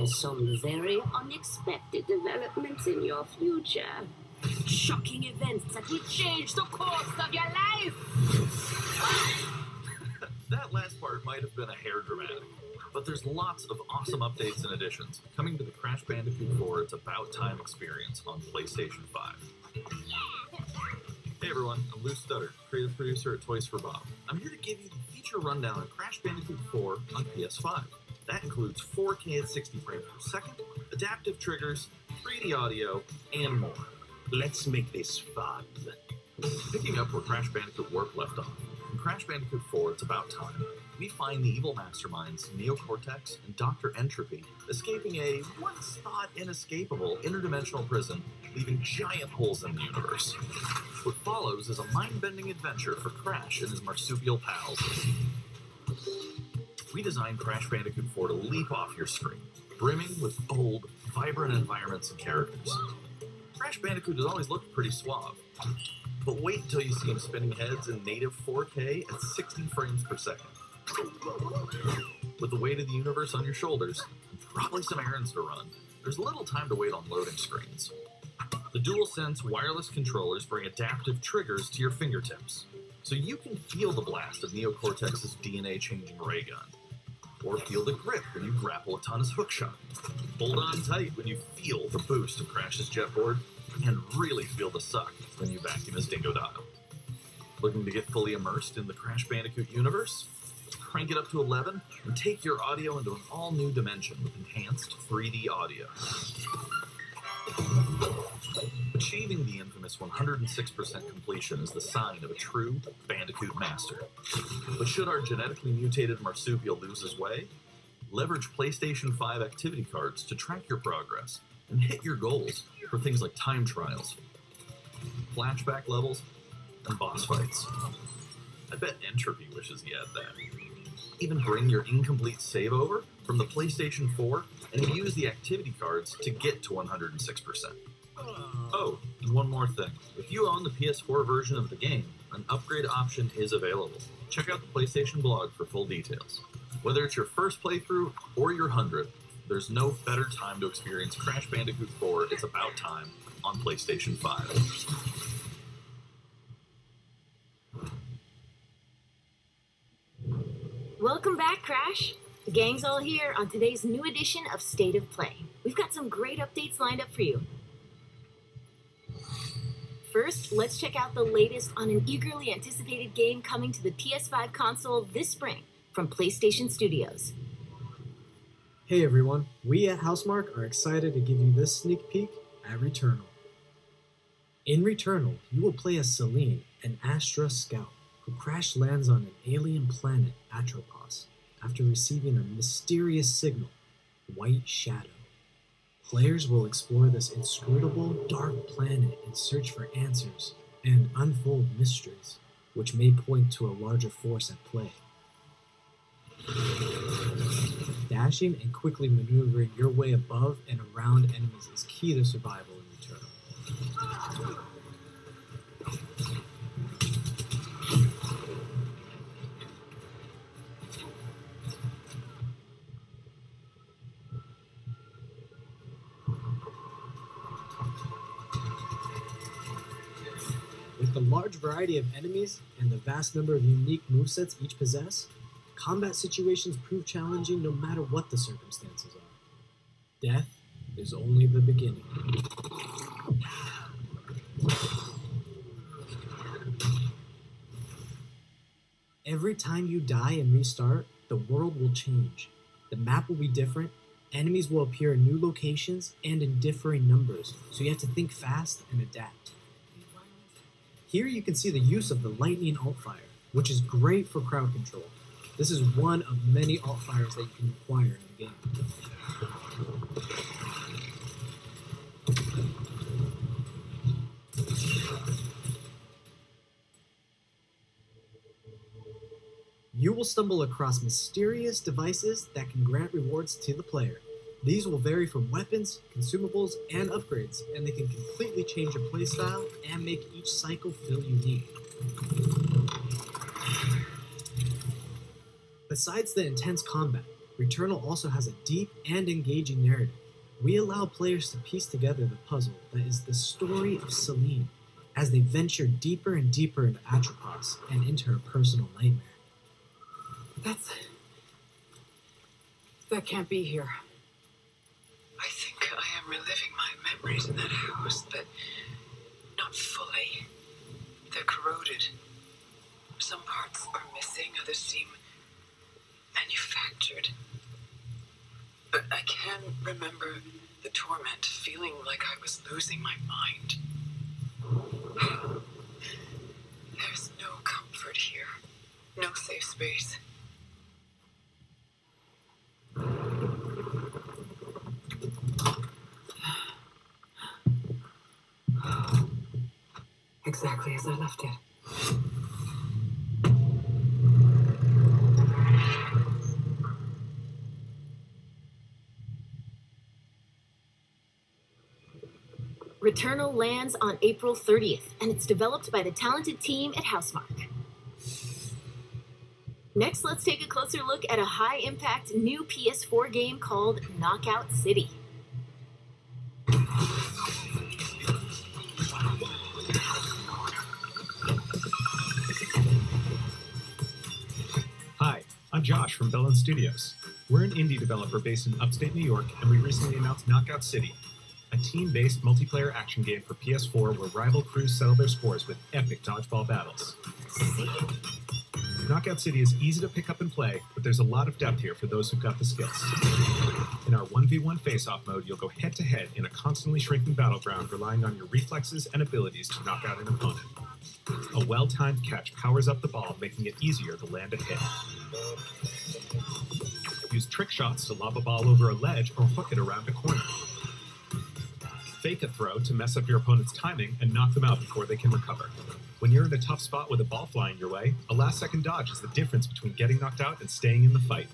some very unexpected developments in your future. Shocking events that will change the course of your life! That last part might have been a hair dramatic, but there's lots of awesome updates and additions coming to the Crash Bandicoot 4 It's About Time experience on PlayStation 5. Hey everyone, I'm Lou Stutter, creative producer at Toys for Bob. I'm here to give you the feature rundown of Crash Bandicoot 4 on PS5. That includes 4K at 60 frames per second, adaptive triggers, 3D audio, and more. Let's make this fun. Picking up where Crash Bandicoot Warp left off, in Crash Bandicoot 4 It's About Time, we find the evil masterminds Neocortex and Dr. Entropy escaping a once-thought inescapable interdimensional prison, leaving giant holes in the universe. What follows is a mind-bending adventure for Crash and his marsupial pals. We designed Crash Bandicoot 4 to leap off your screen, brimming with bold, vibrant environments and characters. Crash Bandicoot has always looked pretty suave, but wait until you see him spinning heads in native 4K at 60 frames per second. With the weight of the universe on your shoulders, and probably some errands to run, there's little time to wait on loading screens. The DualSense wireless controllers bring adaptive triggers to your fingertips, so you can feel the blast of Neocortex's DNA-changing ray gun, or feel the grip when you grapple a Tana's hookshot. Hold on tight when you feel the boost of Crash's jetboard, and really feel the suck when you vacuum his Dingodile. Looking to get fully immersed in the Crash Bandicoot universe? Crank it up to 11 and take your audio into an all-new dimension with enhanced 3D audio. Achieving the infamous 106% completion is the sign of a true Bandicoot master. But should our genetically mutated marsupial lose his way? Leverage PlayStation 5 activity cards to track your progress and hit your goals for things like time trials, flashback levels, and boss fights. I bet Entropy wishes he had that. Even bring your incomplete save over from the PlayStation 4 and use the activity cards to get to 106%. Oh, and one more thing. If you own the PS4 version of the game, an upgrade option is available. Check out the PlayStation blog for full details. Whether it's your first playthrough or your 100th, there's no better time to experience Crash Bandicoot 4 It's About Time on PlayStation 5. Welcome back, Crash. The gang's all here on today's new edition of State of Play. We've got some great updates lined up for you. First, let's check out the latest on an eagerly anticipated game coming to the PS5 console this spring from PlayStation Studios. Hey everyone, we at Housemarque are excited to give you this sneak peek at Returnal. In Returnal, you will play as Celine, an Astra scout, who crash lands on an alien planet, Atropos, after receiving a mysterious signal, White Shadow. Players will explore this inscrutable, dark planet in search for answers and unfold mysteries, which may point to a larger force at play. Dashing and quickly maneuvering your way above and around enemies is key to survival in Returnal. With the large variety of enemies and the vast number of unique movesets each possess, combat situations prove challenging no matter what the circumstances are. Death is only the beginning. Every time you die and restart, the world will change. The map will be different, enemies will appear in new locations and in differing numbers, so you have to think fast and adapt. Here you can see the use of the lightning alt-fire, which is great for crowd control. This is one of many alt-fires that you can acquire in the game. You will stumble across mysterious devices that can grant rewards to the player. These will vary from weapons, consumables, and upgrades, and they can completely change your playstyle and make each cycle feel unique. Besides the intense combat, Returnal also has a deep and engaging narrative. We allow players to piece together the puzzle that is the story of Celine as they venture deeper and deeper into Atropos and into her personal nightmare. That can't be here. I think I am reliving my memories in that house, but not fully. They're corroded. Some parts are missing, others seem manufactured. But I can remember the torment, feeling like I was losing my mind. There's no comfort here. No safe space. Exactly as I left it. Returnal lands on April 30th, and it's developed by the talented team at Housemarque. Next, let's take a closer look at a high-impact new PS4 game called Knockout City. Hi, I'm Josh from Bellin Studios. We're an indie developer based in upstate New York, and we recently announced Knockout City, a team-based multiplayer action game for PS4 where rival crews settle their scores with epic dodgeball battles. Knockout City is easy to pick up and play, but there's a lot of depth here for those who've got the skills. In our 1v1 face-off mode, you'll go head-to-head in a constantly shrinking battleground, relying on your reflexes and abilities to knock out an opponent. A well-timed catch powers up the ball, making it easier to land a hit. Use trick shots to lob a ball over a ledge or hook it around a corner. Fake a throw to mess up your opponent's timing and knock them out before they can recover. When you're in a tough spot with a ball flying your way, a last-second dodge is the difference between getting knocked out and staying in the fight.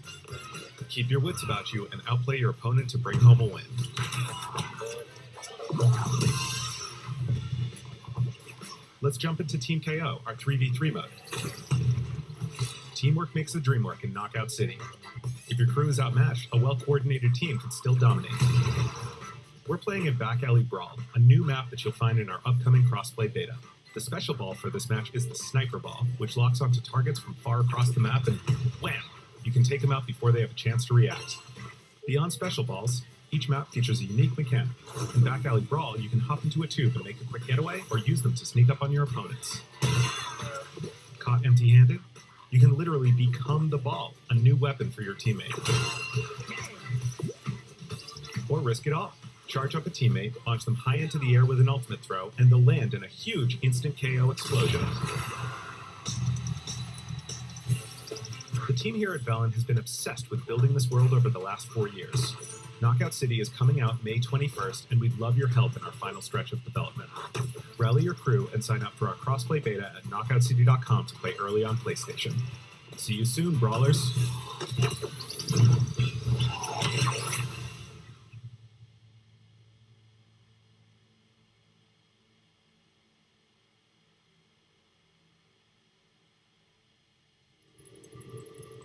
Keep your wits about you and outplay your opponent to bring home a win. Let's jump into Team KO, our 3v3 mode. Teamwork makes the dream work in Knockout City. If your crew is outmatched, a well-coordinated team can still dominate. We're playing in Back Alley Brawl, a new map that you'll find in our upcoming crossplay beta. The special ball for this match is the Sniper Ball, which locks onto targets from far across the map and wham! You can take them out before they have a chance to react. Beyond special balls, each map features a unique mechanic. In Back Alley Brawl, you can hop into a tube and make a quick getaway, or use them to sneak up on your opponents. Caught empty-handed? You can literally become the ball, a new weapon for your teammate. Or risk it all. Charge up a teammate, launch them high into the air with an ultimate throw, and they'll land in a huge instant KO explosion. The team here at Bellin has been obsessed with building this world over the last 4 years. Knockout City is coming out May 21st, and we'd love your help in our final stretch of development. Rally your crew and sign up for our crossplay beta at knockoutcity.com to play early on PlayStation. See you soon, Brawlers!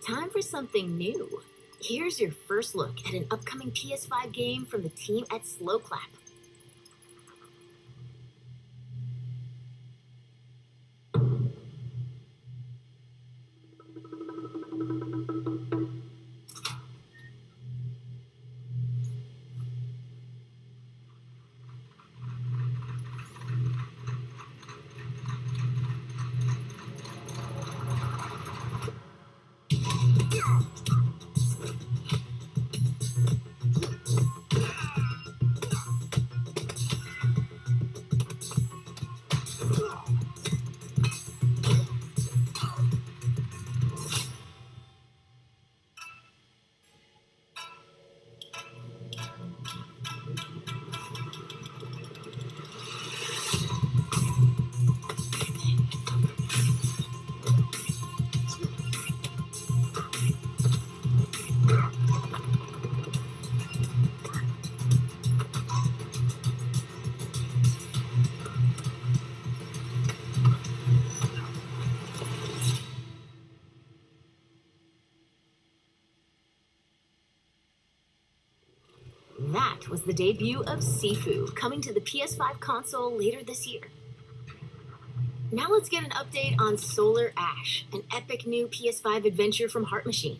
Time for something new. Here's your first look at an upcoming PS5 game from the team at Slowclap. That was the debut of Sifu, coming to the PS5 console later this year. Now let's get an update on Solar Ash, an epic new PS5 adventure from Heart Machine.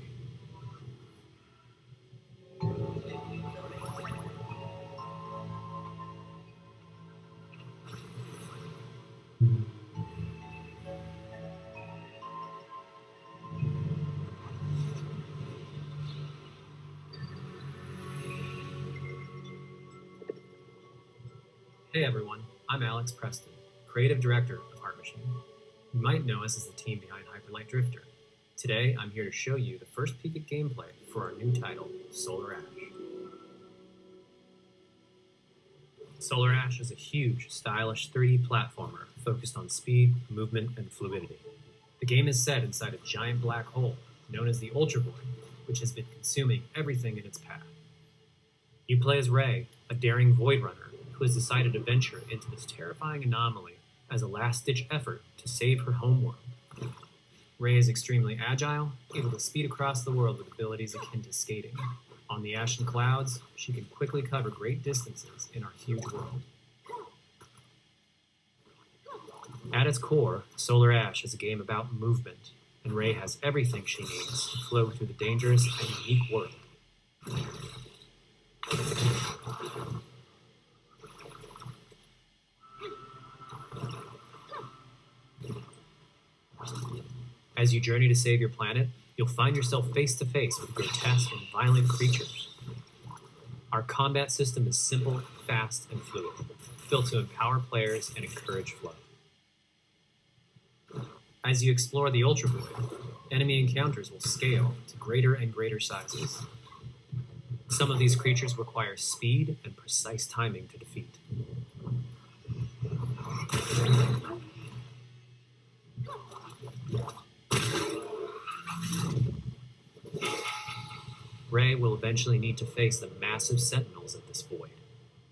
Hey everyone, I'm Alex Preston, creative director of Heart Machine. You might know us as the team behind Hyperlight Drifter. Today, I'm here to show you the first peek at gameplay for our new title, Solar Ash. Solar Ash is a huge, stylish 3D platformer focused on speed, movement, and fluidity. The game is set inside a giant black hole known as the Ultra Void, which has been consuming everything in its path. You play as Ray, a daring Void Runner who has decided to venture into this terrifying anomaly as a last-ditch effort to save her homeworld. Ray is extremely agile, able to speed across the world with abilities akin to skating. On the ash and clouds, she can quickly cover great distances in our huge world. At its core, Solar Ash is a game about movement, and Ray has everything she needs to flow through the dangerous and unique world. As you journey to save your planet, you'll find yourself face to face with grotesque and violent creatures. Our combat system is simple, fast, and fluid, built to empower players and encourage flow. As you explore the Ultra Void, enemy encounters will scale to greater and greater sizes. Some of these creatures require speed and precise timing to defeat. Ray will eventually need to face the massive sentinels of this void,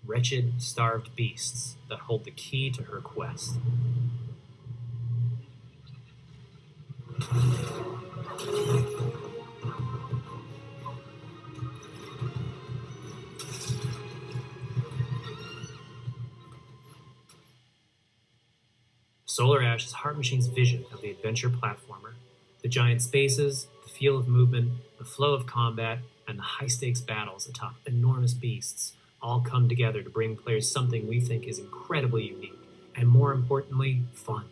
wretched, starved beasts that hold the key to her quest. Solar Ash is Heart Machine's vision of the adventure platformer. The giant spaces, the feel of movement, the flow of combat, and the high-stakes battles atop enormous beasts all come together to bring players something we think is incredibly unique, and more importantly, fun.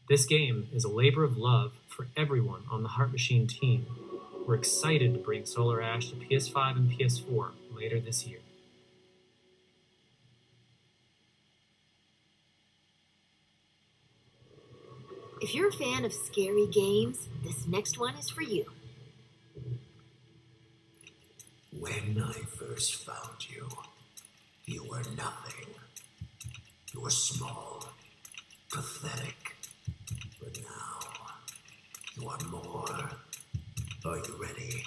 This game is a labor of love for everyone on the Heart Machine team. We're excited to bring Solar Ash to PS5 and PS4 later this year. If you're a fan of scary games, this next one is for you. When I first found you, you were nothing. You were small, pathetic. But now, you are more. Are you ready?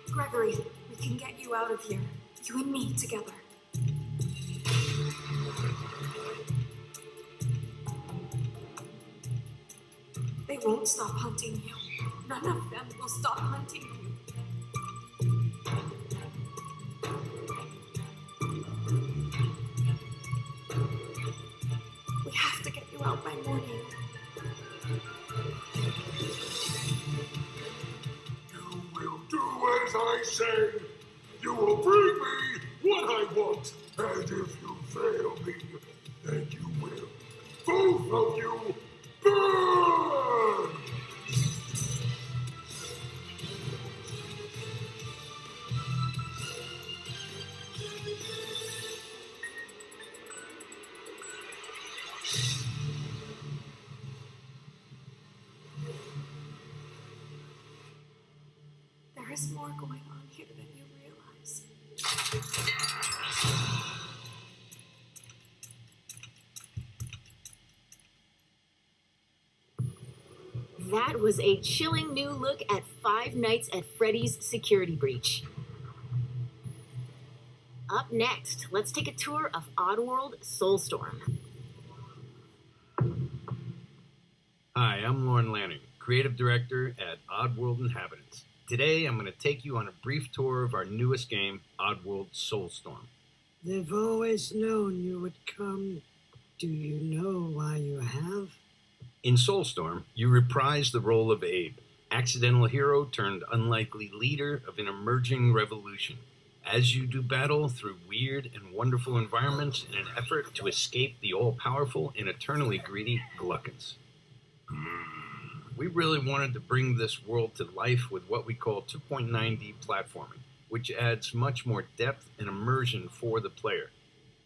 Gregory, we can get you out of here. You and me together. They won't stop hunting you. None of them will stop hunting you. We have to get you out by morning. As I say, you will bring me what I want, and if you fail me, then you will, both of you, burn! There's more going on here than you realize. That was a chilling new look at Five Nights at Freddy's Security Breach. Up next, let's take a tour of Oddworld Soulstorm. Hi, I'm Lauren Lanning, Creative Director at Oddworld Inhabitants. Today, I'm going to take you on a brief tour of our newest game, Oddworld Soulstorm. They've always known you would come. Do you know why you have? In Soulstorm, you reprise the role of Abe, accidental hero turned unlikely leader of an emerging revolution, as you do battle through weird and wonderful environments in an effort to escape the all-powerful and eternally greedy Gluckins. We really wanted to bring this world to life with what we call 2.9D platforming, which adds much more depth and immersion for the player.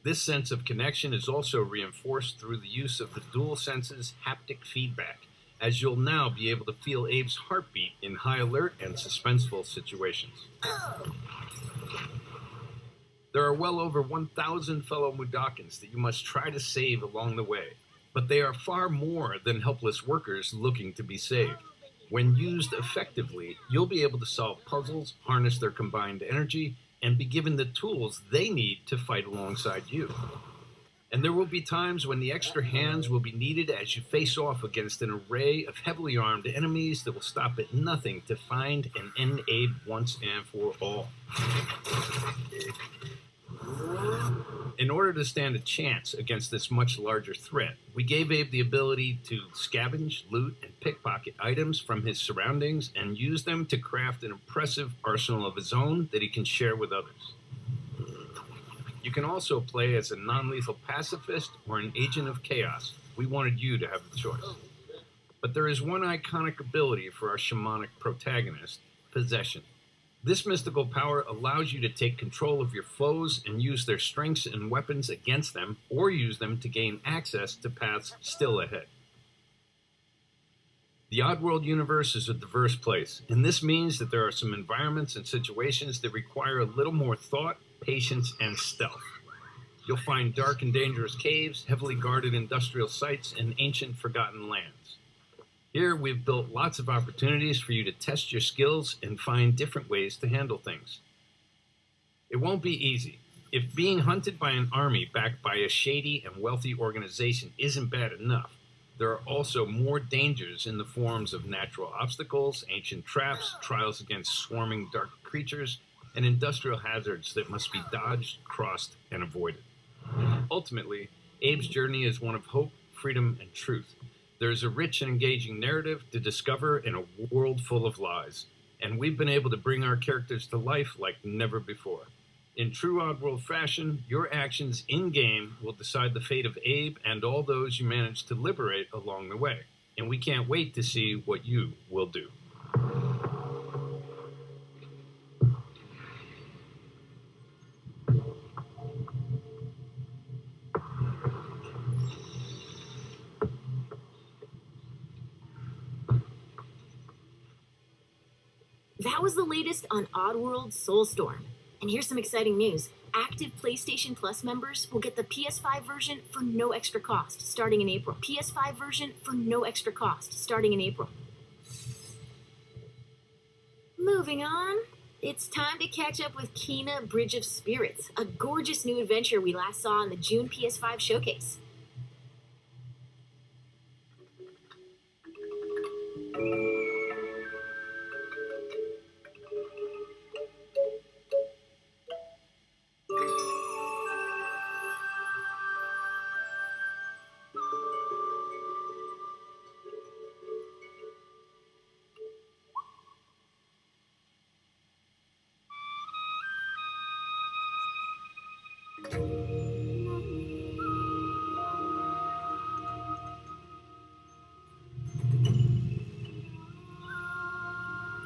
This sense of connection is also reinforced through the use of the DualSense's haptic feedback, as you'll now be able to feel Abe's heartbeat in high alert and suspenseful situations. There are well over 1,000 fellow Mudokons that you must try to save along the way, but they are far more than helpless workers looking to be saved. When used effectively, you'll be able to solve puzzles, harness their combined energy, and be given the tools they need to fight alongside you. And there will be times when the extra hands will be needed as you face off against an array of heavily armed enemies that will stop at nothing to find and end Abe once and for all. In order to stand a chance against this much larger threat, we gave Abe the ability to scavenge, loot, and pickpocket items from his surroundings and use them to craft an impressive arsenal of his own that he can share with others. You can also play as a non-lethal pacifist or an agent of chaos. We wanted you to have the choice. But there is one iconic ability for our shamanic protagonist, Possession. This mystical power allows you to take control of your foes and use their strengths and weapons against them, or use them to gain access to paths still ahead. The Oddworld universe is a diverse place, and this means that there are some environments and situations that require a little more thought, patience, and stealth. You'll find dark and dangerous caves, heavily guarded industrial sites, and ancient forgotten lands. Here, we've built lots of opportunities for you to test your skills and find different ways to handle things. It won't be easy. If being hunted by an army backed by a shady and wealthy organization isn't bad enough, there are also more dangers in the forms of natural obstacles, ancient traps, trials against swarming dark creatures, and industrial hazards that must be dodged, crossed, and avoided. Ultimately, Abe's journey is one of hope, freedom, and truth. There's a rich and engaging narrative to discover in a world full of lies, and we've been able to bring our characters to life like never before. In true Oddworld fashion, your actions in-game will decide the fate of Abe and all those you manage to liberate along the way, and we can't wait to see what you will do. That was the latest on Oddworld Soulstorm. And here's some exciting news. Active PlayStation Plus members will get the PS5 version for no extra cost starting in April. PS5 version for no extra cost starting in April. Moving on, it's time to catch up with Kina Bridge of Spirits, a gorgeous new adventure we last saw in the June PS5 showcase.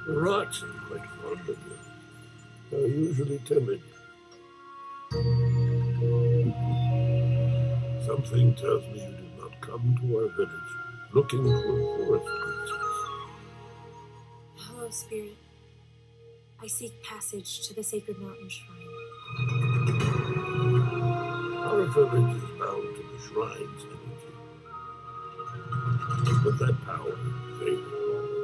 The rats are quite fond of you. They're usually timid. Something tells me you did not come to our village looking for a forest princess. Hello, Spirit. I I seek passage to the sacred mountain shrine. Our village is bound to the shrine's energy. But that power faded long ago.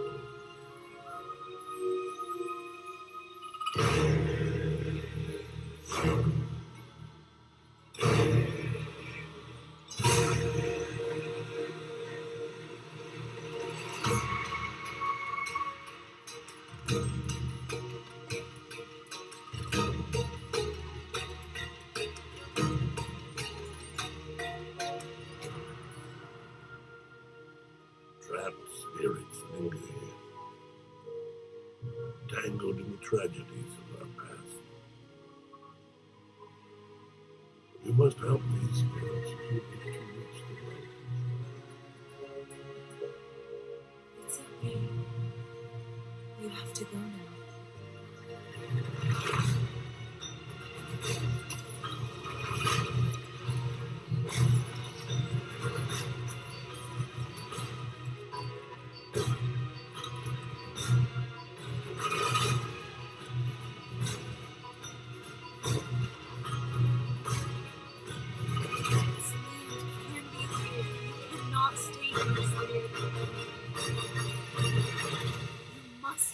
Trapped spirits linger here, tangled in the tragedies of our past. We must help these spirits who wish to reach the light. It's okay. You have to go now.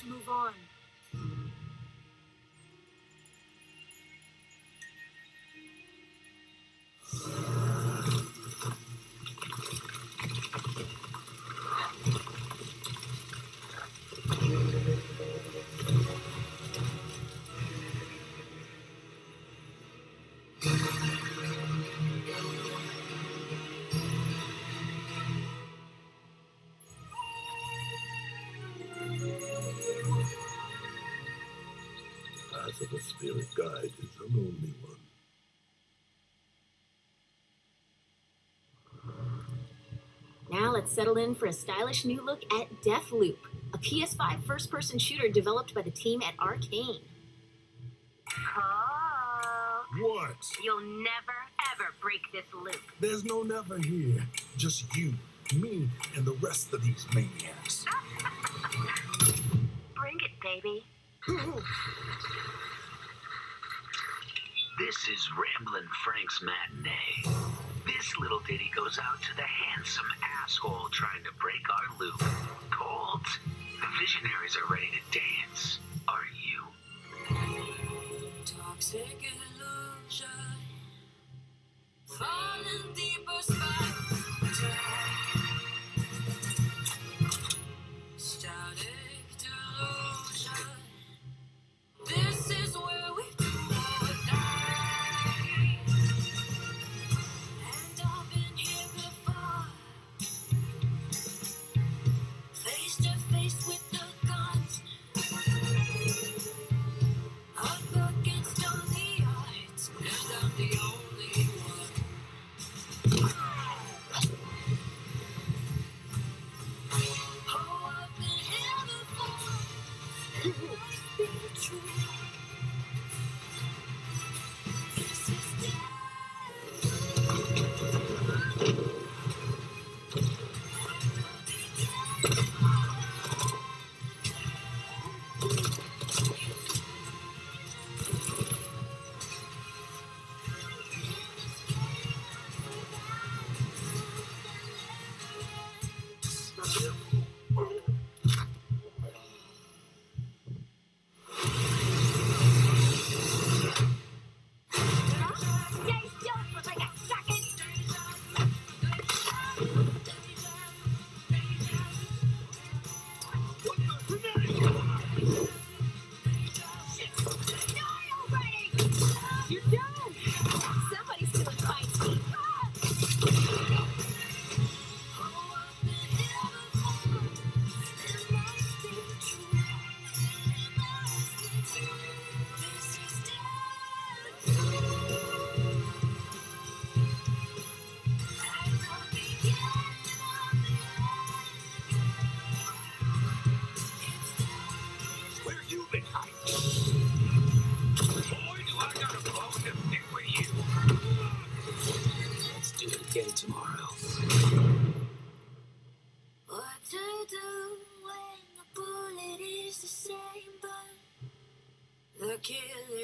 Move on. Of a spirit guide is a lonely one. Now let's settle in for a stylish new look at Deathloop, a PS5 first-person shooter developed by the team at Arcane. Oh. What? You'll never, ever break this loop. There's no never here. Just you, me, and the rest of these maniacs. Bring it, baby. This is Ramblin' Frank's Matinee. This little ditty goes out to the handsome asshole trying to break our loop. Cold. The visionaries are ready to dance. Are you? Toxic illusion. Falling deeper spider. Static delusion. This is where we do or die. And I've been here before. They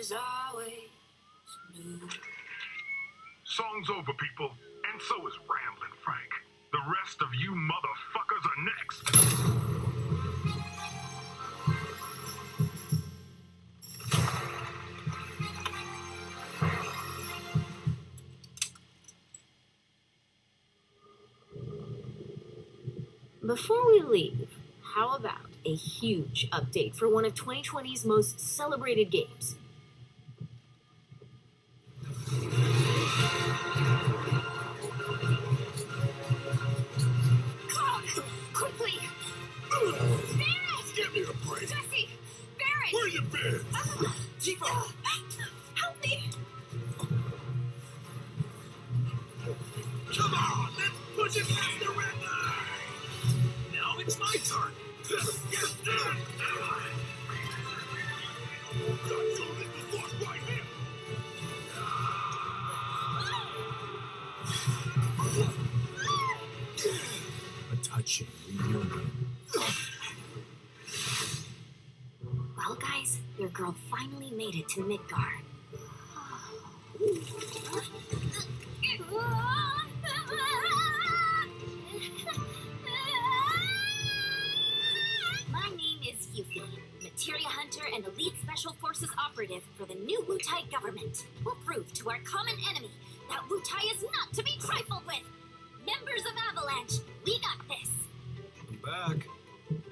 is always new. Song's over, people. And so is Ramblin' Frank. The rest of you motherfuckers are next. Before we leave, how about a huge update for one of 2020's most celebrated games? Cloud! Quickly! Barrett! Give me a break. Jesse! Barrett! Where you been? Tifa! Help me! Come on, let's push it past the red line. Now it's my turn. Yes, done. Got your little force right here. A touching reunion. Well, guys, your girl finally made it to Midgard. My name is Yuffie, materia hunter and elite special forces operative for the new Wutai government. We'll prove to our common enemy that Wutai is not to be trifled with. Members of Avalanche, we got this. I'm back.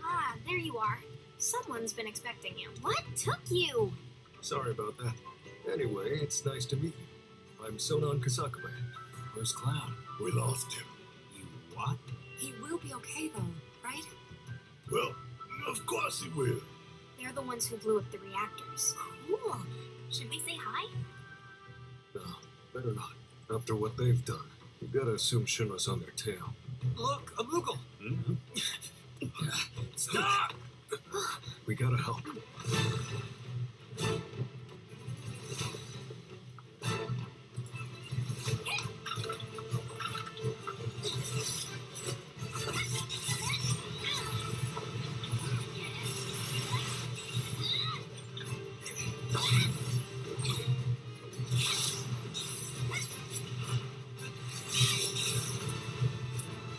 Ah, there you are. Someone's been expecting you. What took you? Sorry about that. Anyway, it's nice to meet you. I'm Sonon Kasakube. Where's Cloud? We lost him. You what? He will be okay, though, right? Well, of course he will. They're the ones who blew up the reactors. Cool. Should we say hi? No, better not. After what they've done, you gotta assume Shinra's on their tail. Look, a Moogle! Stop! We gotta help.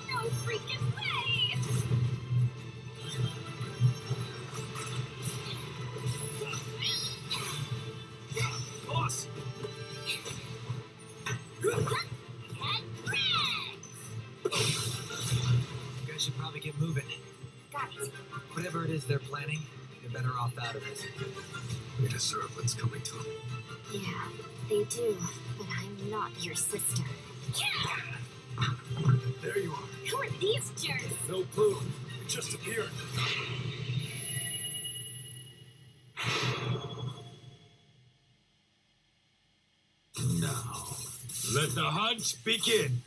No freaking way! Boss! Get wrecked! You guys should probably get moving. Got it. Whatever it is they're planning, they're better off out of it. They deserve what's coming to them. Yeah, they do. But I'm not your sister. There you are. Who are these jerks? No clue. It just appeared. Now, let the hunt begin.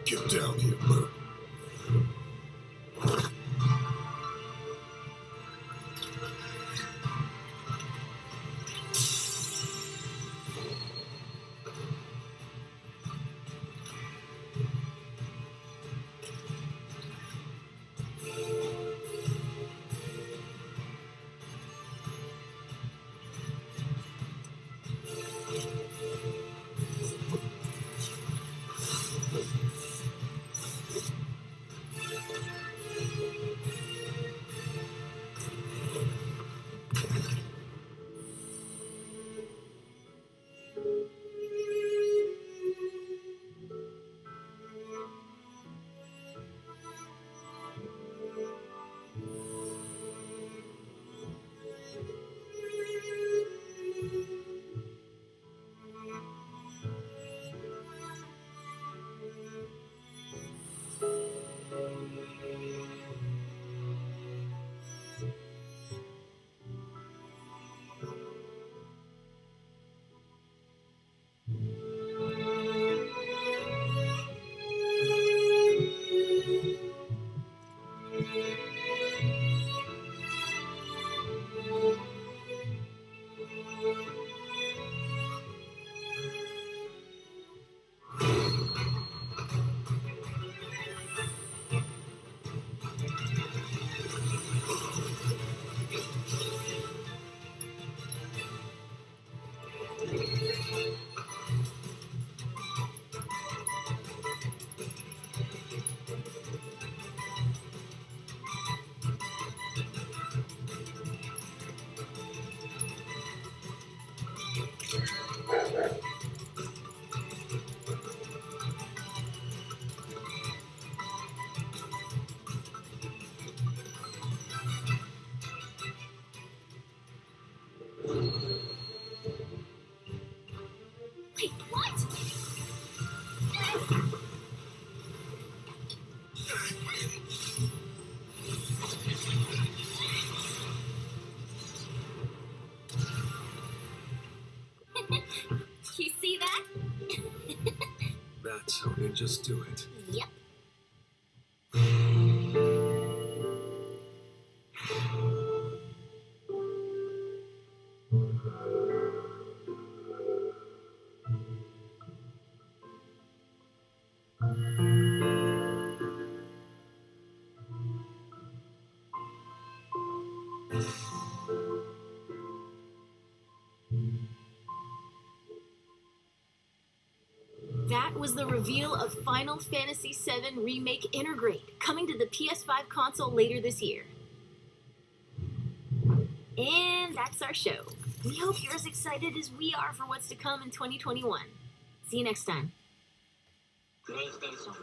Get down here, Bert. it, Sony. Just do it. Yep. That was the reveal of Final Fantasy VII Remake Intergrade, coming to the PS5 console later this year. And that's our show. We hope you're as excited as we are for what's to come in 2021. See you next time. PlayStation.